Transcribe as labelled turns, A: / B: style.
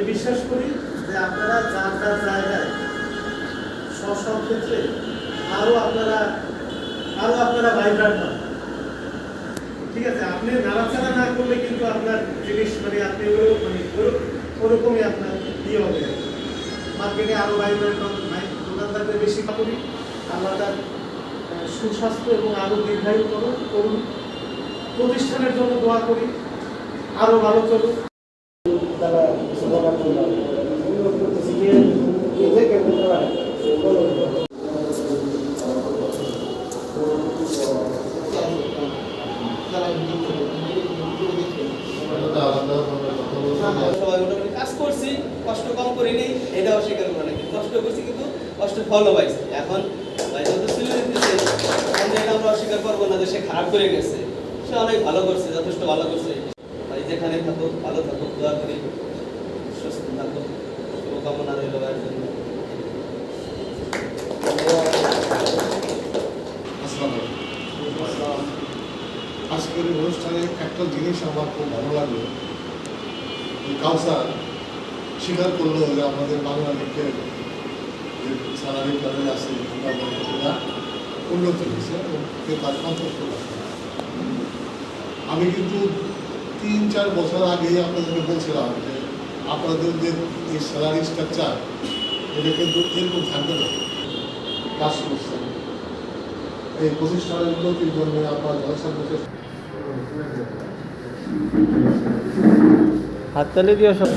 A: বিশ্বাস করি যে আপনারা যার যার জায়গায় সব ক্ষেত্রে আরও আপনারা ভাইব্রান্ট হন। ঠিক আছে, আপনি নাড়াচাড়া না করলে কিন্তু আপনার জিনিস আপনি ওরকমই আপনার ইয়ে হবে। মার্কেটে আরও ভাইব্রান্ট হন, দোকানদারদের বেশি করি, আল্লাহ তার সুস্বাস্থ্য এবং আরও দীর্ঘায়ু করুন। প্রতিষ্ঠানের জন্য দোয়া করি, আরও ভালো চলুক। তারা
B: কাজ করছি, কষ্ট কম করিনি, এটা অস্বীকার করে নাকি কষ্ট করছি, কিন্তু কষ্ট ফলও পাইছি। এখন যত ছিল এটা আমরা অস্বীকার করবো না যে সে খারাপ করে গেছে, সে অনেক ভালো করছে, যথেষ্ট ভালো করছে। ভাই যেখানে থাকো ভালো থাকো, দোয়া করি সুস্থ থাকো, শুভকামনা রইল ভাইয়ের জন্য।
C: আজকের অনুষ্ঠানে একটা জিনিস আমার খুব ভালো লাগলো, কাউসার স্বীকার করলো যে আমাদের বাংলা লিখের যে স্যালারি ট্যালারি আছে সেটা উন্নতি হয়েছে এবং তার সন্তুষ্ট লাগছে। আমি কিন্তু 3-4 বছর আগেই আপনাদেরকে বলছিলাম যে আপনাদের যে এই স্যালারি স্ট্রাকচার এটা কিন্তু এরকম থাকবে না। কাজ করছেন এই প্রতিষ্ঠানের উন্নতির জন্য আপনার জলসা করতে
B: হাততালি দিয়ে সব